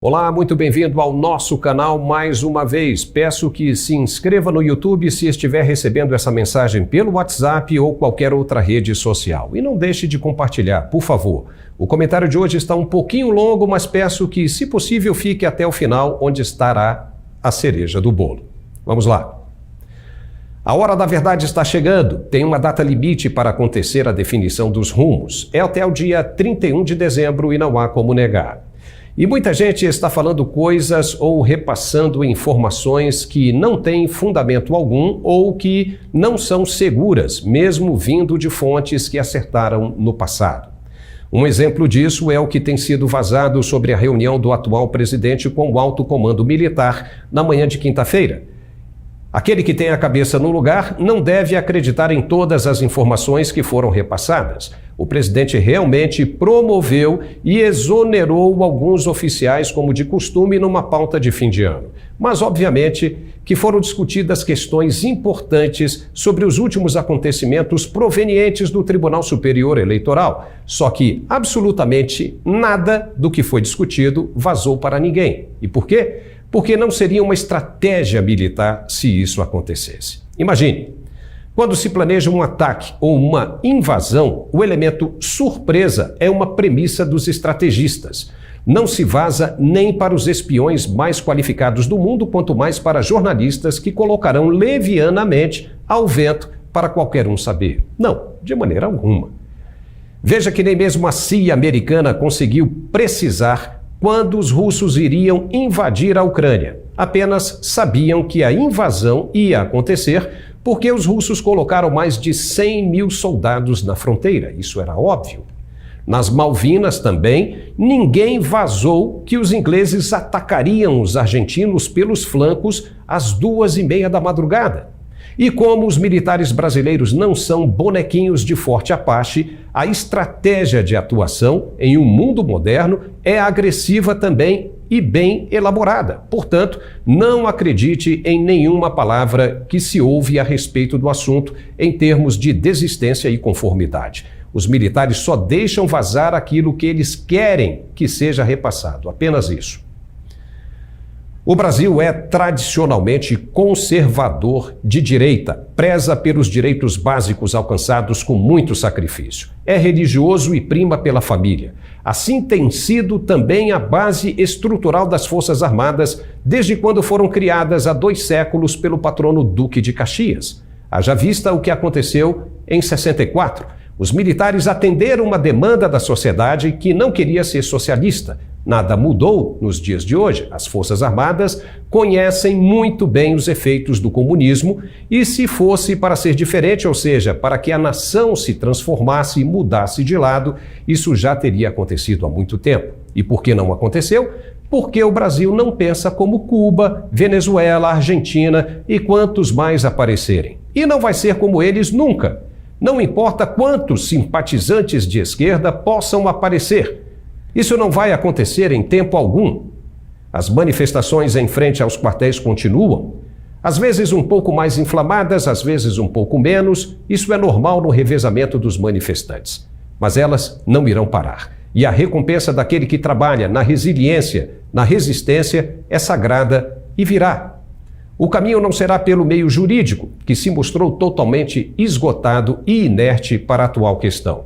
Olá, muito bem-vindo ao nosso canal mais uma vez. Peço que se inscreva no YouTube se estiver recebendo essa mensagem pelo WhatsApp ou qualquer outra rede social. E não deixe de compartilhar, por favor. O comentário de hoje está um pouquinho longo, mas peço que, se possível, fique até o final, onde estará a cereja do bolo. Vamos lá. A hora da verdade está chegando. Tem uma data limite para acontecer a definição dos rumos. É até o dia 31 de dezembro e não há como negar. E muita gente está falando coisas ou repassando informações que não têm fundamento algum ou que não são seguras, mesmo vindo de fontes que acertaram no passado. Um exemplo disso é o que tem sido vazado sobre a reunião do atual presidente com o alto comando militar na manhã de quinta-feira. Aquele que tem a cabeça no lugar não deve acreditar em todas as informações que foram repassadas. O presidente realmente promoveu e exonerou alguns oficiais, como de costume, numa pauta de fim de ano. Mas, obviamente, que foram discutidas questões importantes sobre os últimos acontecimentos provenientes do Tribunal Superior Eleitoral. Só que absolutamente nada do que foi discutido vazou para ninguém. E por quê? Porque não seria uma estratégia militar se isso acontecesse. Imagine, quando se planeja um ataque ou uma invasão, o elemento surpresa é uma premissa dos estrategistas. Não se vaza nem para os espiões mais qualificados do mundo, quanto mais para jornalistas que colocarão levianamente ao vento para qualquer um saber. Não, de maneira alguma. Veja que nem mesmo a CIA americana conseguiu precisar quando os russos iriam invadir a Ucrânia. Apenas sabiam que a invasão ia acontecer porque os russos colocaram mais de 100 mil soldados na fronteira. Isso era óbvio. Nas Malvinas também, ninguém vazou que os ingleses atacariam os argentinos pelos flancos às 2:30 da madrugada. E como os militares brasileiros não são bonequinhos de Forte Apache, a estratégia de atuação em um mundo moderno é agressiva também e bem elaborada. Portanto, não acredite em nenhuma palavra que se ouve a respeito do assunto em termos de desistência e conformidade. Os militares só deixam vazar aquilo que eles querem que seja repassado, apenas isso. O Brasil é tradicionalmente conservador de direita, preza pelos direitos básicos alcançados com muito sacrifício. É religioso e prima pela família. Assim tem sido também a base estrutural das Forças Armadas desde quando foram criadas há 2 séculos pelo patrono Duque de Caxias. Haja vista o que aconteceu em 64. Os militares atenderam uma demanda da sociedade que não queria ser socialista. Nada mudou nos dias de hoje. As Forças Armadas conhecem muito bem os efeitos do comunismo e se fosse para ser diferente, ou seja, para que a nação se transformasse e mudasse de lado, isso já teria acontecido há muito tempo. E por que não aconteceu? Porque o Brasil não pensa como Cuba, Venezuela, Argentina e quantos mais aparecerem. E não vai ser como eles nunca. Não importa quantos simpatizantes de esquerda possam aparecer. Isso não vai acontecer em tempo algum. As manifestações em frente aos quartéis continuam. Às vezes um pouco mais inflamadas, às vezes um pouco menos. Isso é normal no revezamento dos manifestantes. Mas elas não irão parar. E a recompensa daquele que trabalha na resiliência, na resistência, é sagrada e virá. O caminho não será pelo meio jurídico, que se mostrou totalmente esgotado e inerte para a atual questão.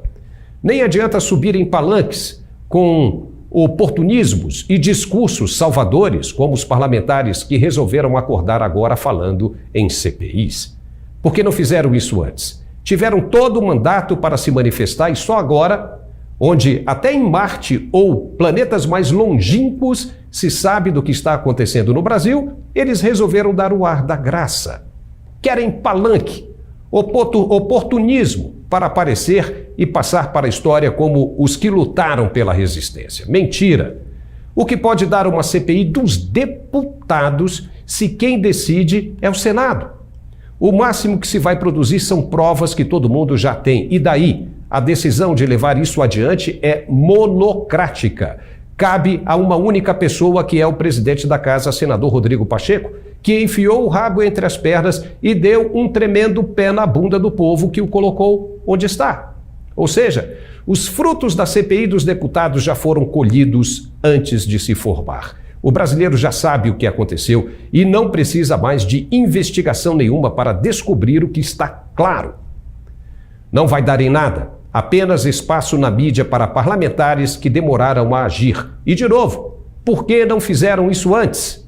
Nem adianta subir em palanques com oportunismos e discursos salvadores, como os parlamentares que resolveram acordar agora falando em CPIs. Por que não fizeram isso antes? Tiveram todo o mandato para se manifestar e só agora, onde até em Marte ou planetas mais longínquos se sabe do que está acontecendo no Brasil, eles resolveram dar o ar da graça. Querem palanque, oportunismo para aparecer e passar para a história como os que lutaram pela resistência. Mentira! O que pode dar uma CPI dos deputados se quem decide é o Senado? O máximo que se vai produzir são provas que todo mundo já tem. E daí? A decisão de levar isso adiante é monocrática. Cabe a uma única pessoa, que é o presidente da casa, senador Rodrigo Pacheco, que enfiou o rabo entre as pernas e deu um tremendo pé na bunda do povo que o colocou onde está. Ou seja, os frutos da CPI dos deputados já foram colhidos antes de se formar. O brasileiro já sabe o que aconteceu e não precisa mais de investigação nenhuma para descobrir o que está claro. Não vai dar em nada, apenas espaço na mídia para parlamentares que demoraram a agir. E, de novo, por que não fizeram isso antes?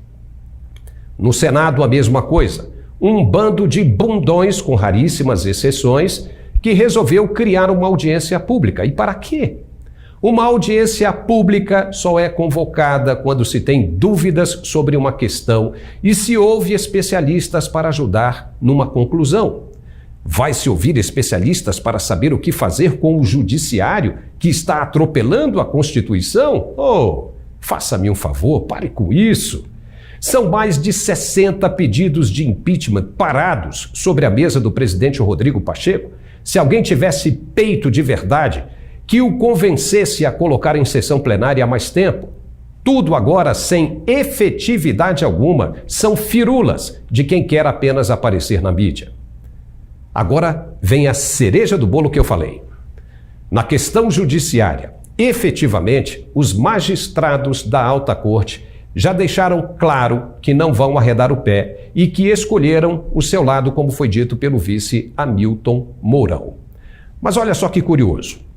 No Senado, a mesma coisa. Um bando de bundões, com raríssimas exceções, que resolveu criar uma audiência pública. E para quê? Uma audiência pública só é convocada quando se tem dúvidas sobre uma questão e se ouve especialistas para ajudar numa conclusão. Vai se ouvir especialistas para saber o que fazer com o judiciário que está atropelando a Constituição? Oh, faça-me um favor, pare com isso. São mais de 60 pedidos de impeachment parados sobre a mesa do presidente Rodrigo Pacheco. Se alguém tivesse peito de verdade, que o convencesse a colocar em sessão plenária há mais tempo. Tudo agora sem efetividade alguma, são firulas de quem quer apenas aparecer na mídia. Agora vem a cereja do bolo que eu falei. Na questão judiciária, efetivamente, os magistrados da Alta Corte já deixaram claro que não vão arredar o pé e que escolheram o seu lado, como foi dito pelo vice Hamilton Mourão. Mas olha só que curioso.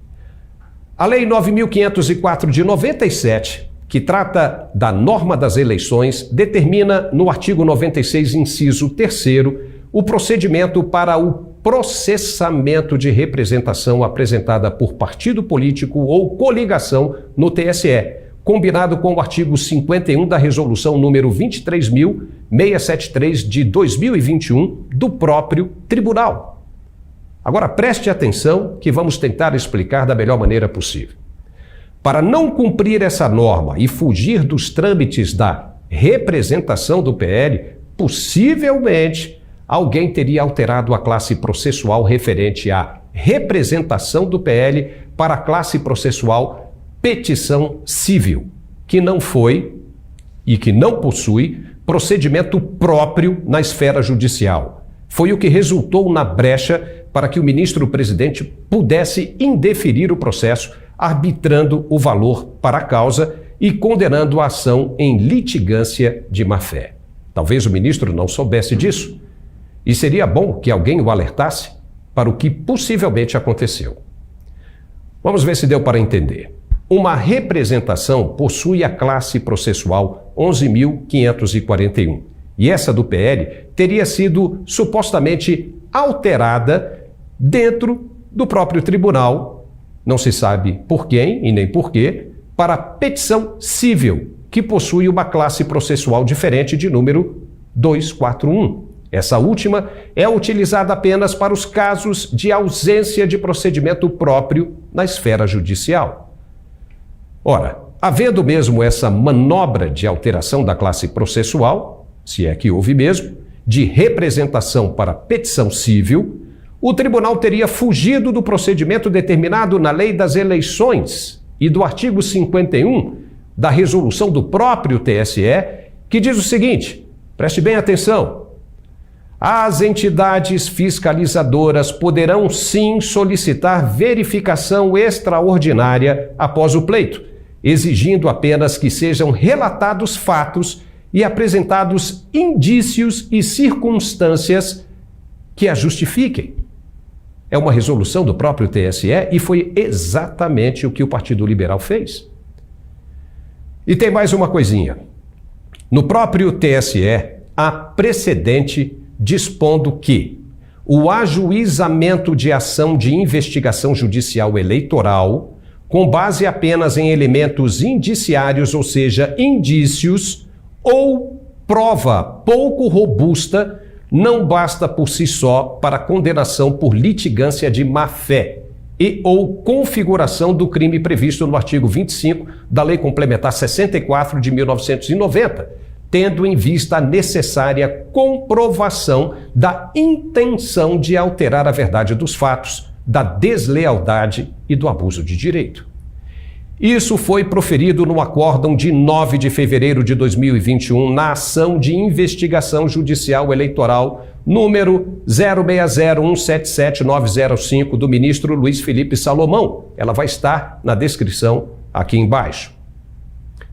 A Lei 9.504 de 97, que trata da norma das eleições, determina no artigo 96, inciso 3º, o procedimento para o processamento de representação apresentada por partido político ou coligação no TSE, combinado com o artigo 51 da Resolução número 23.673 de 2021 do próprio Tribunal. Agora preste atenção que vamos tentar explicar da melhor maneira possível. Para não cumprir essa norma e fugir dos trâmites da representação do PL, possivelmente alguém teria alterado a classe processual referente à representação do PL para a classe processual petição civil, que não foi e que não possui procedimento próprio na esfera judicial. Foi o que resultou na brecha para que o ministro-presidente pudesse indeferir o processo, arbitrando o valor para a causa e condenando a ação em litigância de má-fé. Talvez o ministro não soubesse disso, e seria bom que alguém o alertasse para o que possivelmente aconteceu. Vamos ver se deu para entender. Uma representação possui a classe processual 11.541, e essa do PL teria sido supostamente alterada dentro do próprio tribunal, não se sabe por quem e nem por quê, para petição civil, que possui uma classe processual diferente de número 241. Essa última é utilizada apenas para os casos de ausência de procedimento próprio na esfera judicial. Ora, havendo mesmo essa manobra de alteração da classe processual, se é que houve mesmo, de representação para petição civil, o tribunal teria fugido do procedimento determinado na Lei das Eleições e do artigo 51 da resolução do próprio TSE, que diz o seguinte, preste bem atenção, as entidades fiscalizadoras poderão sim solicitar verificação extraordinária após o pleito, exigindo apenas que sejam relatados fatos e apresentados indícios e circunstâncias que a justifiquem. É uma resolução do próprio TSE e foi exatamente o que o Partido Liberal fez. E tem mais uma coisinha. No próprio TSE, há precedente dispondo que o ajuizamento de ação de investigação judicial eleitoral, com base apenas em elementos indiciários, ou seja, indícios, ou prova pouco robusta, não basta por si só para condenação por litigância de má-fé e ou configuração do crime previsto no artigo 25 da Lei Complementar 64 de 1990, tendo em vista a necessária comprovação da intenção de alterar a verdade dos fatos, da deslealdade e do abuso de direito. Isso foi proferido no acórdão de 9 de fevereiro de 2021 na ação de investigação judicial eleitoral número 060177-905 do ministro Luiz Felipe Salomão. Ela vai estar na descrição aqui embaixo.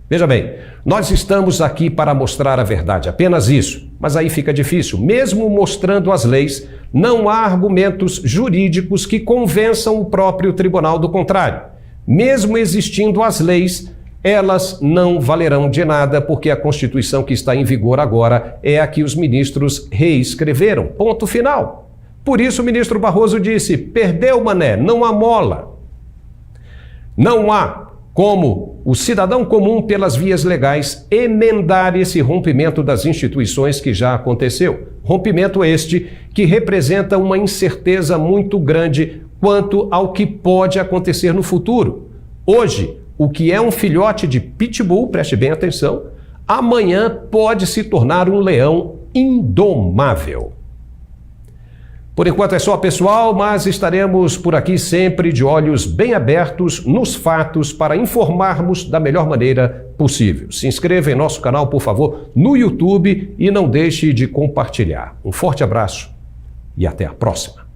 Veja bem, Nós estamos aqui para mostrar a verdade, apenas isso. Mas aí fica difícil. Mesmo mostrando as leis, não há argumentos jurídicos que convençam o próprio tribunal do contrário. Mesmo existindo as leis, elas não valerão de nada, porque a Constituição que está em vigor agora é a que os ministros reescreveram. Ponto final. Por isso o ministro Barroso disse: perdeu, mané, não há mola. Não há como o cidadão comum, pelas vias legais, emendar esse rompimento das instituições que já aconteceu. Rompimento este que representa uma incerteza muito grande quanto ao que pode acontecer no futuro. Hoje, o que é um filhote de pitbull, preste bem atenção, amanhã pode se tornar um leão indomável. Por enquanto é só, pessoal, mas estaremos por aqui sempre de olhos bem abertos nos fatos para informarmos da melhor maneira possível. Se inscreva em nosso canal, por favor, no YouTube e não deixe de compartilhar. Um forte abraço e até a próxima.